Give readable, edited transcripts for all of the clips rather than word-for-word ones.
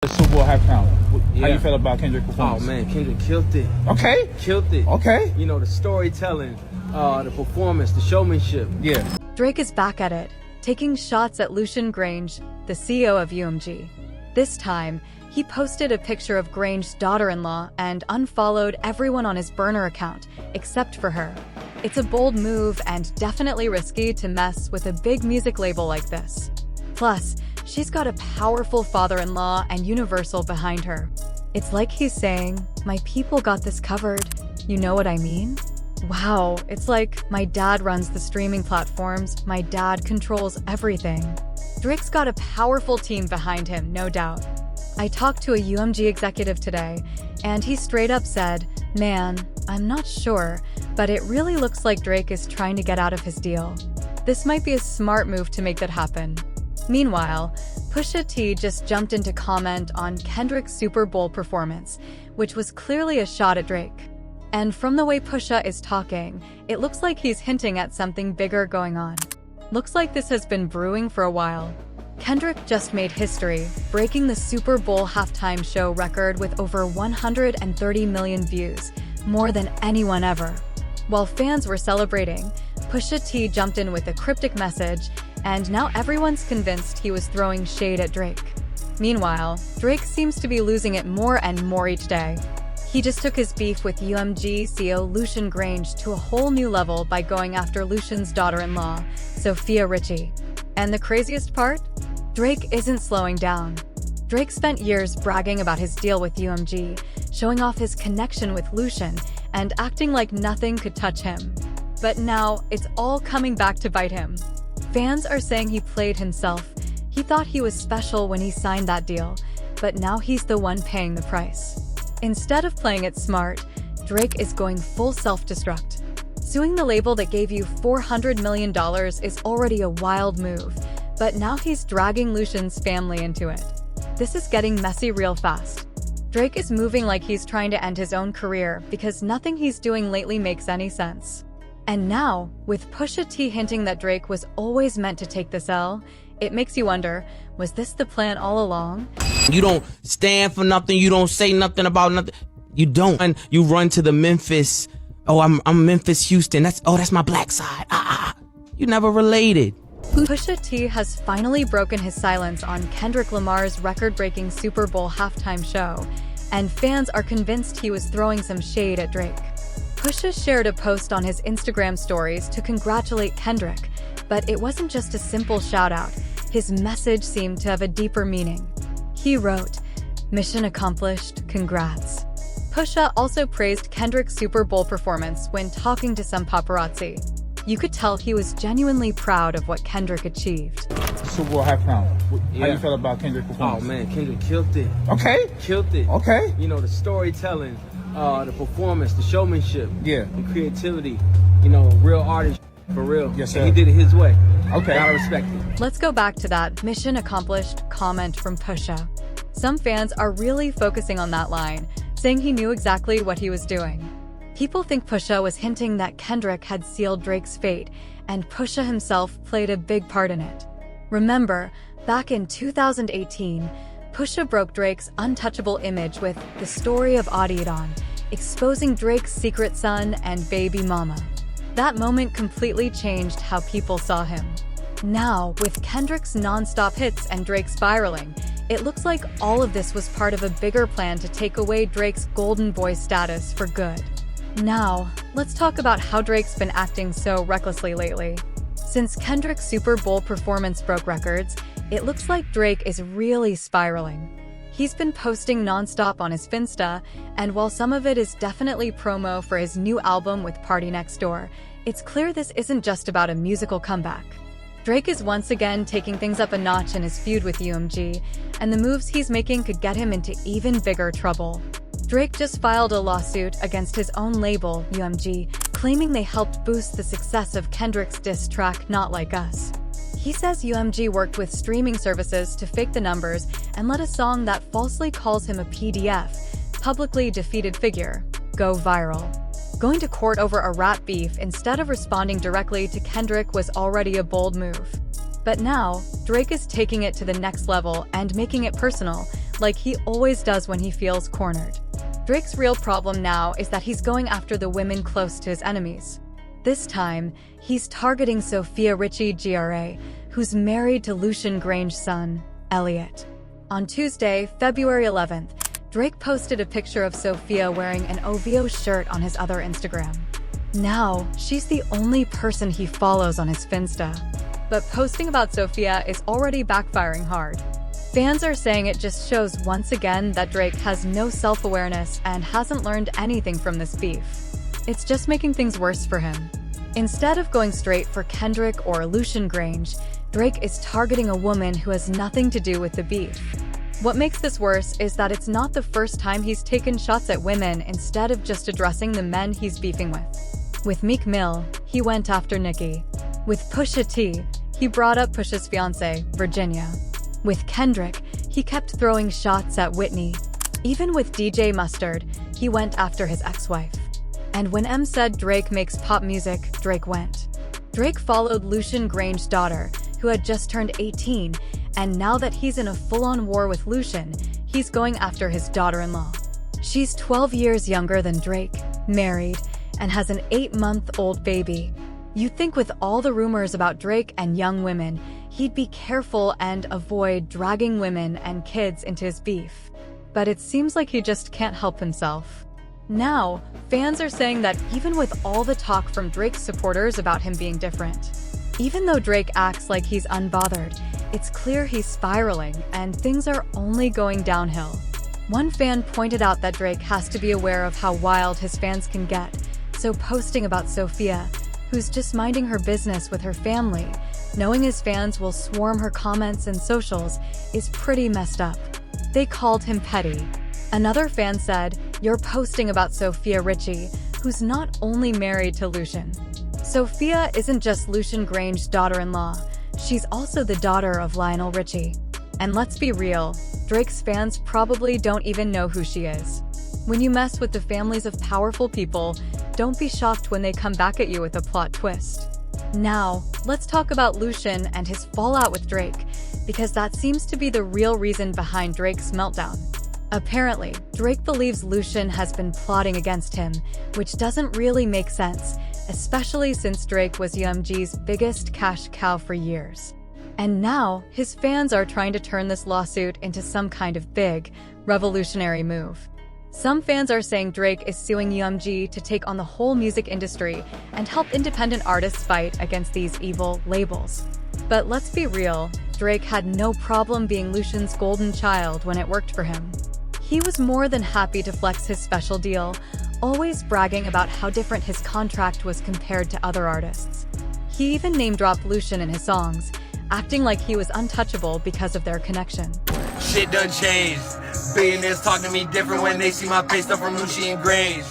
The Super Bowl halftime. How Yeah. you feel about Kendrick's performance? Oh man, Kendrick killed it. Okay. Killed it. Okay. You know, the storytelling, the performance, the showmanship. Yeah. Drake is back at it, taking shots at Lucian Grainge, the CEO of UMG. This time, he posted a picture of Grainge's daughter-in-law and unfollowed everyone on his burner account, except for her. It's a bold move and definitely risky to mess with a big music label like this. Plus, she's got a powerful father-in-law and Universal behind her. It's like he's saying, "My people got this covered. You know what I mean?" Wow, it's like, my dad runs the streaming platforms, my dad controls everything. Drake's got a powerful team behind him, no doubt. I talked to a UMG executive today, and he straight up said, "Man, I'm not sure, but it really looks like Drake is trying to get out of his deal. This might be a smart move to make that happen." Meanwhile, Pusha T just jumped in to comment on Kendrick's Super Bowl performance, which was clearly a shot at Drake. And from the way Pusha is talking, it looks like he's hinting at something bigger going on. Looks like this has been brewing for a while. Kendrick just made history, breaking the Super Bowl halftime show record with over 130 million views, more than anyone ever. While fans were celebrating, Pusha T jumped in with a cryptic message, and now everyone's convinced he was throwing shade at Drake. Meanwhile, Drake seems to be losing it more and more each day. He just took his beef with UMG CEO Lucian Grainge to a whole new level by going after Lucian's daughter-in-law, Sofia Richie. And the craziest part? Drake isn't slowing down. Drake spent years bragging about his deal with UMG, showing off his connection with Lucian, and acting like nothing could touch him. But now, it's all coming back to bite him. Fans are saying he played himself. He thought he was special when he signed that deal, but now he's the one paying the price. Instead of playing it smart, Drake is going full self-destruct. Suing the label that gave you $400 million is already a wild move, but now he's dragging Lucian's family into it. This is getting messy real fast. Drake is moving like he's trying to end his own career because nothing he's doing lately makes any sense. And now, with Pusha T hinting that Drake was always meant to take this L, it makes you wonder, was this the plan all along? You don't stand for nothing. You don't say nothing about nothing. You don't. And you run to the Memphis. Oh, I'm Memphis, Houston. That's my black side. You never related. Pusha T has finally broken his silence on Kendrick Lamar's record-breaking Super Bowl halftime show, and fans are convinced he was throwing some shade at Drake. Pusha shared a post on his Instagram stories to congratulate Kendrick, but it wasn't just a simple shout-out. His message seemed to have a deeper meaning. He wrote, "Mission accomplished, congrats." Pusha also praised Kendrick's Super Bowl performance when talking to some paparazzi. You could tell he was genuinely proud of what Kendrick achieved. Super Bowl halftime. How Yeah. you feel about Kendrick's Oh performance? man, Kendrick killed it. Okay. Killed it. Okay. You know, the storytelling, the performance, the showmanship. Yeah. The creativity. You know, real artist for real. Yes, sir. And he did it his way. Okay. Gotta respect it. Let's go back to that "mission accomplished" comment from Pusha. Some fans are really focusing on that line, saying he knew exactly what he was doing. People think Pusha was hinting that Kendrick had sealed Drake's fate, and Pusha himself played a big part in it. Remember, back in 2018, Pusha broke Drake's untouchable image with "The Story of Audiodon," exposing Drake's secret son and baby mama. That moment completely changed how people saw him. Now, with Kendrick's non-stop hits and Drake spiraling, it looks like all of this was part of a bigger plan to take away Drake's golden boy status for good. Now, let's talk about how Drake's been acting so recklessly lately. Since Kendrick's Super Bowl performance broke records, it looks like Drake is really spiraling. He's been posting non-stop on his Finsta, and while some of it is definitely promo for his new album with Party Next Door, it's clear this isn't just about a musical comeback. Drake is once again taking things up a notch in his feud with UMG, and the moves he's making could get him into even bigger trouble. Drake just filed a lawsuit against his own label, UMG, claiming they helped boost the success of Kendrick's diss track Not Like Us. He says UMG worked with streaming services to fake the numbers and let a song that falsely calls him a PDF, publicly defeated figure, go viral. Going to court over a rap beef instead of responding directly to Kendrick was already a bold move. But now, Drake is taking it to the next level and making it personal, like he always does when he feels cornered. Drake's real problem now is that he's going after the women close to his enemies. This time, he's targeting Sofia Richie GRA, who's married to Lucian Grainge's son, Elliot. On Tuesday, February 11th, Drake posted a picture of Sofia wearing an OVO shirt on his other Instagram. Now, she's the only person he follows on his Finsta. But posting about Sofia is already backfiring hard. Fans are saying it just shows once again that Drake has no self-awareness and hasn't learned anything from this beef. It's just making things worse for him. Instead of going straight for Kendrick or Lucian Grainge, Drake is targeting a woman who has nothing to do with the beef. What makes this worse is that it's not the first time he's taken shots at women instead of just addressing the men he's beefing with. With Meek Mill, he went after Nicki. With Pusha T, he brought up Pusha's fiancée, Virginia. With Kendrick, he kept throwing shots at Whitney. Even with DJ Mustard, he went after his ex-wife. And when M said Drake makes pop music, Drake went. Drake followed Lucian Grainge's daughter, who had just turned 18, and now that he's in a full-on war with Lucian, he's going after his daughter-in-law. She's 12 years younger than Drake, married, and has an 8-month-old baby. You'd think with all the rumors about Drake and young women, he'd be careful and avoid dragging women and kids into his beef. But it seems like he just can't help himself. Now, fans are saying that even with all the talk from Drake's supporters about him being different, even though Drake acts like he's unbothered, it's clear he's spiraling and things are only going downhill. One fan pointed out that Drake has to be aware of how wild his fans can get, so posting about Sofia, who's just minding her business with her family, knowing his fans will swarm her comments and socials, is pretty messed up. They called him petty. Another fan said, "You're posting about Sofia Richie, who's not only married to Lucian. Sofia isn't just Lucian Grainge's daughter-in-law, she's also the daughter of Lionel Richie. And let's be real, Drake's fans probably don't even know who she is. When you mess with the families of powerful people, don't be shocked when they come back at you with a plot twist." Now, let's talk about Lucian and his fallout with Drake, because that seems to be the real reason behind Drake's meltdown. Apparently, Drake believes Lucian has been plotting against him, which doesn't really make sense, especially since Drake was UMG's biggest cash cow for years. And now, his fans are trying to turn this lawsuit into some kind of big, revolutionary move. Some fans are saying Drake is suing UMG to take on the whole music industry and help independent artists fight against these evil labels. But let's be real, Drake had no problem being Lucian's golden child when it worked for him. He was more than happy to flex his special deal, always bragging about how different his contract was compared to other artists. He even name-dropped Lucian in his songs, acting like he was untouchable because of their connection. Shit done changed. Billionaires talk to me different when they see my pay stuff from Lucian Grainge.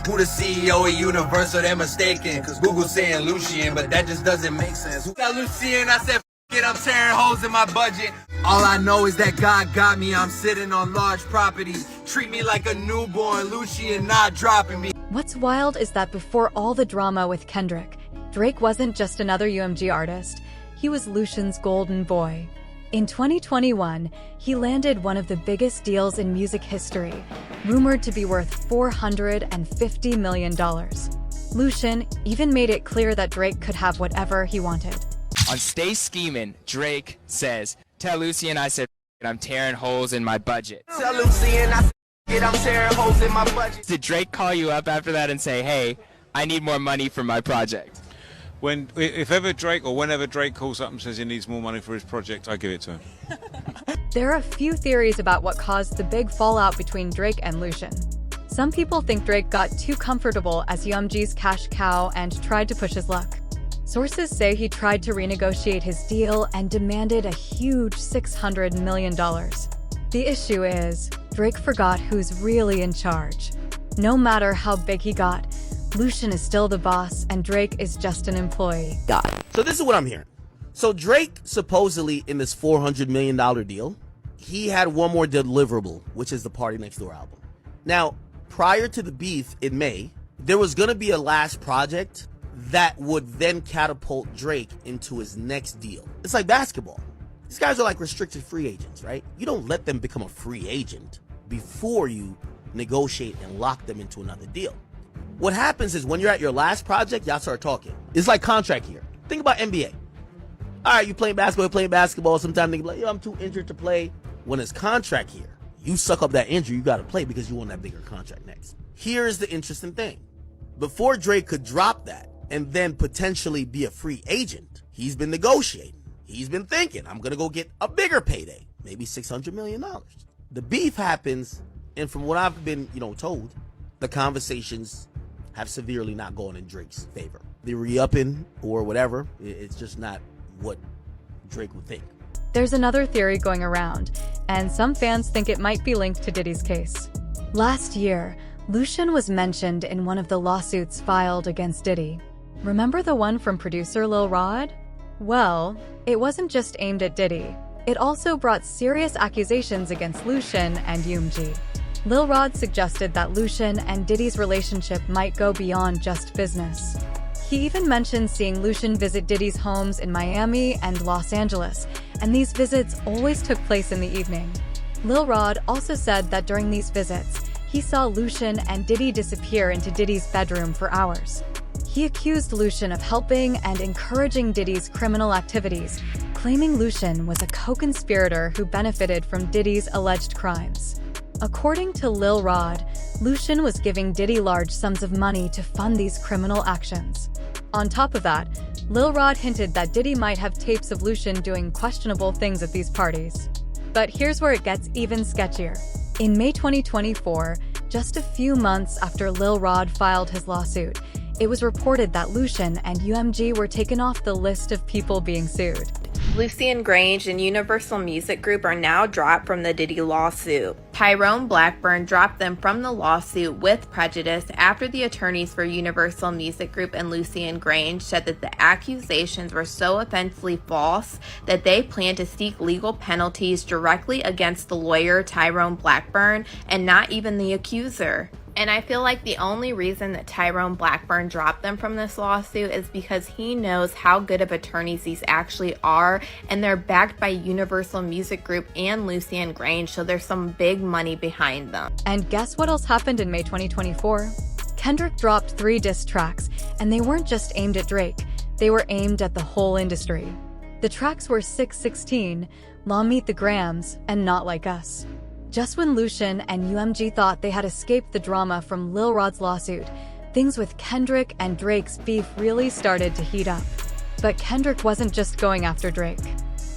Who the CEO of Universal? They're mistaken, cause Google's saying Lucian, but that just doesn't make sense. Who got Lucian? I said, f it, I'm tearing holes in my budget. All I know is that God got me, I'm sitting on large properties. Treat me like a newborn, Lucian not dropping me. What's wild is that before all the drama with Kendrick, Drake wasn't just another UMG artist, he was Lucian's golden boy. In 2021, he landed one of the biggest deals in music history, rumored to be worth $450 million. Lucian even made it clear that Drake could have whatever he wanted. On Stay Schemin', Drake says, "Tell Lucian I said I'm tearing holes in my budget." Tell Lucian I said I'm tearing holes in my budget. Did Drake call you up after that and say, "Hey, I need more money for my project"? If ever Drake or whenever Drake calls up and says he needs more money for his project, I give it to him. There are a few theories about what caused the big fallout between Drake and Lucian. Some people think Drake got too comfortable as UMG's cash cow and tried to push his luck. Sources say he tried to renegotiate his deal and demanded a huge $600 million. The issue is, Drake forgot who's really in charge. No matter how big he got, Lucian is still the boss and Drake is just an employee. So this is what I'm hearing. So Drake, supposedly in this $400 million deal, he had one more deliverable, which is the Party Next Door album. Now, prior to the beef in May, there was going to be a last project that would then catapult Drake into his next deal. It's like basketball. These guys are like restricted free agents, right? You don't let them become a free agent before you negotiate and lock them into another deal. What happens is when you're at your last project, y'all start talking. It's like contract year. Think about NBA. All right, you playing basketball. Sometimes they be like, yo, I'm too injured to play. When it's contract year, you suck up that injury, you got to play because you want that bigger contract next. Here's the interesting thing. Before Drake could drop that and then potentially be a free agent, he's been negotiating. He's been thinking, I'm going to go get a bigger payday, maybe $600 million. The beef happens, and from what I've been, told, the conversations have severely not gone in Drake's favor. The re-upping or whatever, it's just not what Drake would think. There's another theory going around, and some fans think it might be linked to Diddy's case. Last year, Lucian was mentioned in one of the lawsuits filed against Diddy. Remember the one from producer Lil Rod? Well, it wasn't just aimed at Diddy. It also brought serious accusations against Lucian and UMG. Lil Rod suggested that Lucian and Diddy's relationship might go beyond just business. He even mentioned seeing Lucian visit Diddy's homes in Miami and Los Angeles, and these visits always took place in the evening. Lil Rod also said that during these visits, he saw Lucian and Diddy disappear into Diddy's bedroom for hours. He accused Lucian of helping and encouraging Diddy's criminal activities, claiming Lucian was a co-conspirator who benefited from Diddy's alleged crimes. According to Lil Rod, Lucian was giving Diddy large sums of money to fund these criminal actions. On top of that, Lil Rod hinted that Diddy might have tapes of Lucian doing questionable things at these parties. But here's where it gets even sketchier. In May 2024, just a few months after Lil Rod filed his lawsuit, it was reported that Lucian and UMG were taken off the list of people being sued. Lucian Grainge and Universal Music Group are now dropped from the Diddy lawsuit. Tyrone Blackburn dropped them from the lawsuit with prejudice after the attorneys for Universal Music Group and Lucian Grainge said that the accusations were so offensively false that they plan to seek legal penalties directly against the lawyer Tyrone Blackburn and not even the accuser. And I feel like the only reason that Tyrone Blackburn dropped them from this lawsuit is because he knows how good of attorneys these actually are, and they're backed by Universal Music Group and Lucian Grainge, so there's some big money behind them. And guess what else happened in May 2024? Kendrick dropped 3 diss tracks, and they weren't just aimed at Drake, they were aimed at the whole industry. The tracks were 616, La Meet the Grams, and Not Like Us. Just when Lucian and UMG thought they had escaped the drama from Lil Rod's lawsuit, things with Kendrick and Drake's beef really started to heat up. But Kendrick wasn't just going after Drake.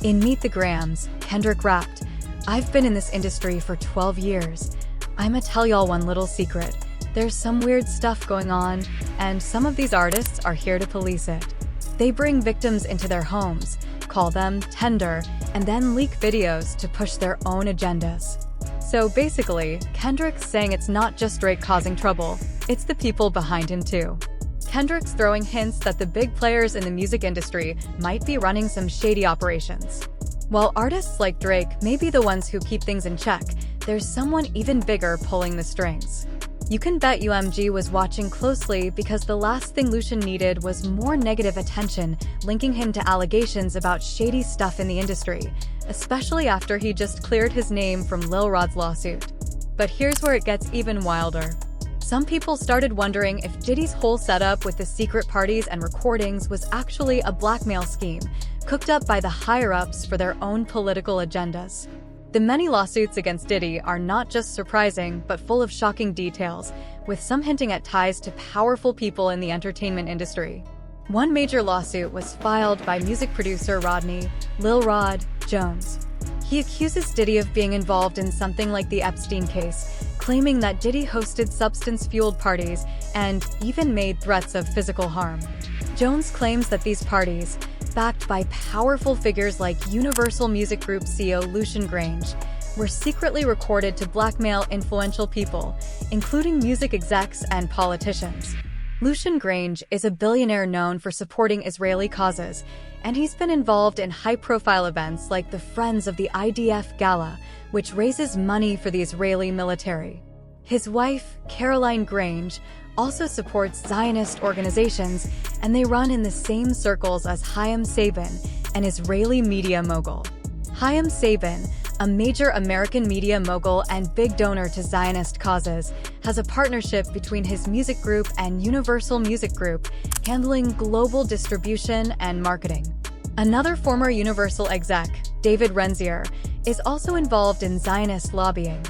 In Meet the Grams, Kendrick rapped, "I've been in this industry for 12 years. I'ma tell y'all one little secret. There's some weird stuff going on, and some of these artists are here to police it. They bring victims into their homes, call them tender, and then leak videos to push their own agendas." So basically, Kendrick's saying it's not just Drake causing trouble, it's the people behind him too. Kendrick's throwing hints that the big players in the music industry might be running some shady operations. While artists like Drake may be the ones who keep things in check, there's someone even bigger pulling the strings. You can bet UMG was watching closely because the last thing Lucian needed was more negative attention, linking him to allegations about shady stuff in the industry, especially after he just cleared his name from Lil Rod's lawsuit. But here's where it gets even wilder. Some people started wondering if Diddy's whole setup with the secret parties and recordings was actually a blackmail scheme, cooked up by the higher-ups for their own political agendas. The many lawsuits against Diddy are not just surprising, but full of shocking details, with some hinting at ties to powerful people in the entertainment industry. One major lawsuit was filed by music producer Rodney Lil Rod Jones. He accuses Diddy of being involved in something like the Epstein case, claiming that Diddy hosted substance-fueled parties and even made threats of physical harm. Jones claims that these parties, backed by powerful figures like Universal Music Group CEO Lucian Grainge, were secretly recorded to blackmail influential people, including music execs and politicians. Lucian Grainge is a billionaire known for supporting Israeli causes, and he's been involved in high-profile events like the Friends of the IDF Gala, which raises money for the Israeli military. His wife, Caroline Grainge, also supports Zionist organizations, and they run in the same circles as Chaim Sabin, an Israeli media mogul. Chaim Sabin, a major American media mogul and big donor to Zionist causes, has a partnership between his music group and Universal Music Group, handling global distribution and marketing. Another former Universal exec, David Renzier, is also involved in Zionist lobbying.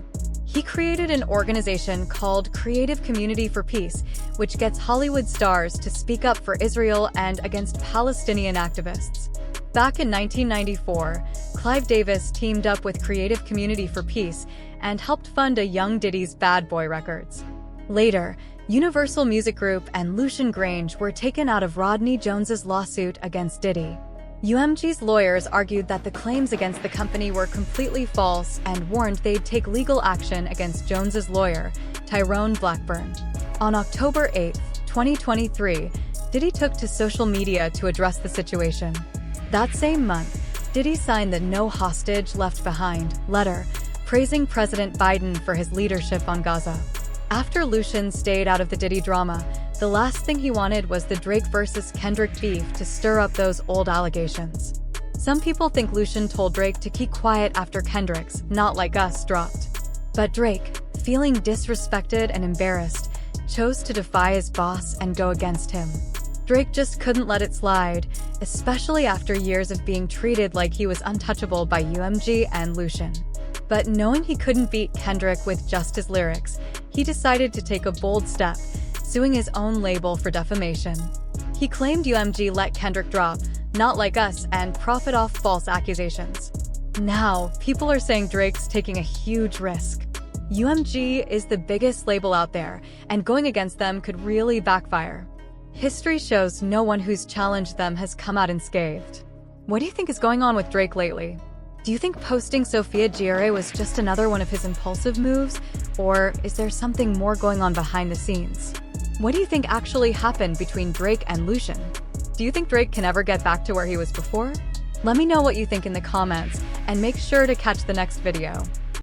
He created an organization called Creative Community for Peace, which gets Hollywood stars to speak up for Israel and against Palestinian activists. Back in 1994, Clive Davis teamed up with Creative Community for Peace and helped fund a young Diddy's Bad Boy Records. Later, Universal Music Group and Lucian Grainge were taken out of Rodney Jones's lawsuit against Diddy. UMG's lawyers argued that the claims against the company were completely false and warned they'd take legal action against Jones's lawyer, Tyrone Blackburn. On October 8, 2023, Diddy took to social media to address the situation. That same month, Diddy signed the No Hostage Left Behind letter, praising President Biden for his leadership on Gaza. After Lucian stayed out of the Diddy drama, the last thing he wanted was the Drake versus Kendrick beef to stir up those old allegations. Some people think Lucian told Drake to keep quiet after Kendrick's Not Like Us dropped. But Drake, feeling disrespected and embarrassed, chose to defy his boss and go against him. Drake just couldn't let it slide, especially after years of being treated like he was untouchable by UMG and Lucian. But knowing he couldn't beat Kendrick with just his lyrics, he decided to take a bold step, suing his own label for defamation. He claimed UMG let Kendrick drop Not Like Us and profit off false accusations. Now, people are saying Drake's taking a huge risk. UMG is the biggest label out there, and going against them could really backfire. History shows no one who's challenged them has come out unscathed. What do you think is going on with Drake lately? Do you think posting Sofia Richie was just another one of his impulsive moves, or is there something more going on behind the scenes? What do you think actually happened between Drake and Lucian? Do you think Drake can ever get back to where he was before? Let me know what you think in the comments, and make sure to catch the next video.